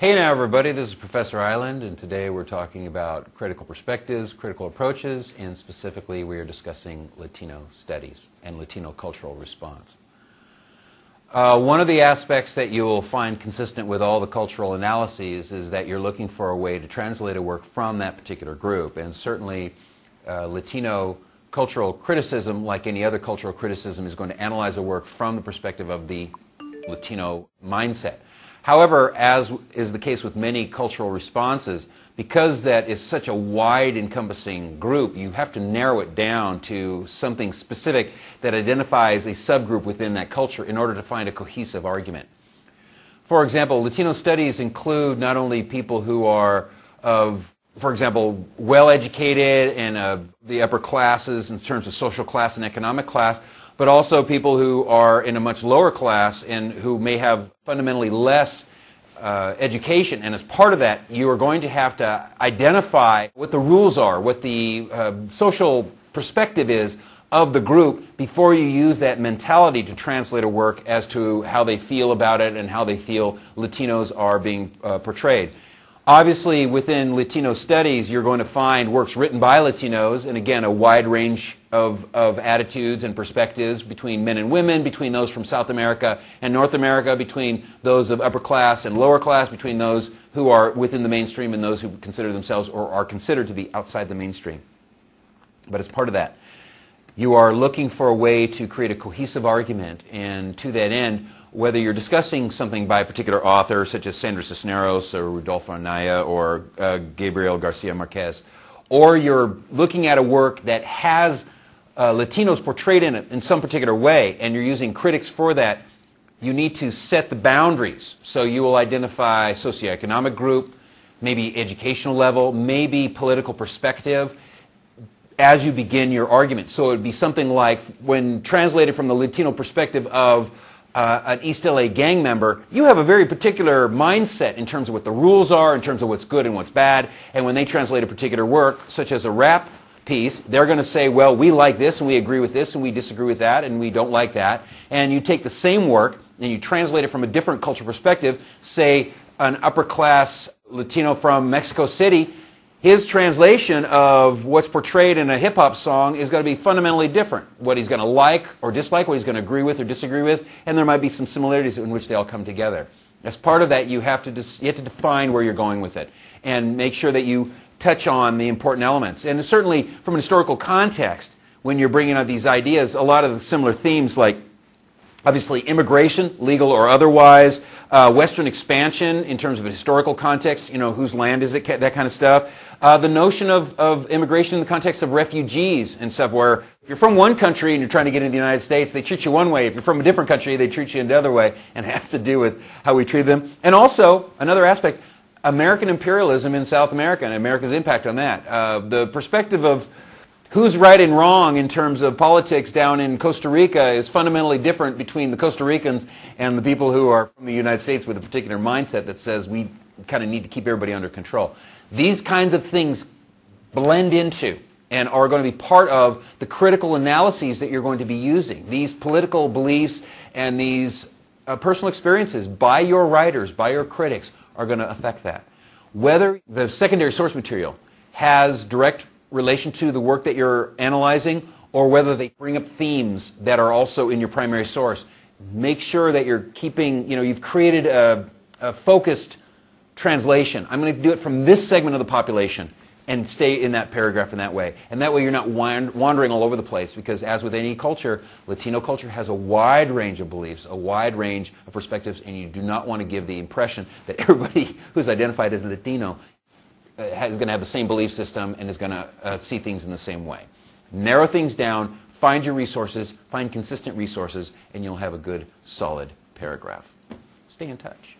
Hey now everybody, this is Professor Island, and today we're talking about critical perspectives, critical approaches, and specifically we are discussing Latino studies and Latino cultural response. One of the aspects that you'll find consistent with all the cultural analyses is that you're looking for a way to translate a work from that particular group, and certainly Latino cultural criticism, like any other cultural criticism, is going to analyze a work from the perspective of the Latino mindset. However, as is the case with many cultural responses, because that is such a wide encompassing group, you have to narrow it down to something specific that identifies a subgroup within that culture in order to find a cohesive argument. For example, Latino studies include not only people who are of, for example, well-educated and of the upper classes in terms of social class and economic class, but also people who are in a much lower class and who may have fundamentally less education. And as part of that, you are going to have to identify what the rules are, what the social perspective is of the group before you use that mentality to translate a work as to how they feel about it and how they feel Latinos are being portrayed. Obviously, within Latino studies, you're going to find works written by Latinos, and again, a wide range of attitudes and perspectives between men and women, between those from South America and North America, between those of upper class and lower class, between those who are within the mainstream and those who consider themselves or are considered to be outside the mainstream. But as part of that, you are looking for a way to create a cohesive argument, and to that end, whether you're discussing something by a particular author, such as Sandra Cisneros or Rudolfo Anaya or Gabriel Garcia Marquez, or you're looking at a work that has Latinos portrayed in it in some particular way, and you're using critics for that, you need to set the boundaries. So you will identify socioeconomic group, maybe educational level, maybe political perspective, as you begin your argument. So it would be something like, when translated from the Latino perspective of an East LA gang member, you have a very particular mindset in terms of what the rules are, in terms of what's good and what's bad, and when they translate a particular work, such as a rap piece, they're going to say, well, we like this, and we agree with this, and we disagree with that, and we don't like that. And you take the same work, and you translate it from a different cultural perspective, say an upper-class Latino from Mexico City, his translation of what's portrayed in a hip-hop song is going to be fundamentally different. What he's going to like or dislike, what he's going to agree with or disagree with, and there might be some similarities in which they all come together. As part of that, you have to define where you're going with it and make sure that you touch on the important elements. And certainly, from an historical context, when you're bringing out these ideas, a lot of the similar themes like, obviously, immigration, legal or otherwise, Western expansion in terms of a historical context, whose land is it, that kind of stuff. The notion of immigration in the context of refugees and stuff, where if you're from one country and you're trying to get into the United States, they treat you one way. If you're from a different country, they treat you another way, and it has to do with how we treat them. And also, another aspect, American imperialism in South America and America's impact on that. The perspective of who's right and wrong in terms of politics down in Costa Rica is fundamentally different between the Costa Ricans and the people who are from the United States with a particular mindset that says we kind of need to keep everybody under control. These kinds of things blend into and are going to be part of the critical analyses that you're going to be using. These political beliefs and these personal experiences by your writers, by your critics, are going to affect that. Whether the secondary source material has direct relation to the work that you're analyzing, or whether they bring up themes that are also in your primary source, make sure that you're keeping, you've created a focused translation. I'm going to do it from this segment of the population and stay in that paragraph in that way. And that way you're not wandering all over the place, because as with any culture, Latino culture has a wide range of beliefs, a wide range of perspectives, and you do not want to give the impression that everybody who's identified as Latino is going to have the same belief system and is going to see things in the same way. Narrow things down, find your resources, find consistent resources, and you'll have a good, solid paragraph. Stay in touch.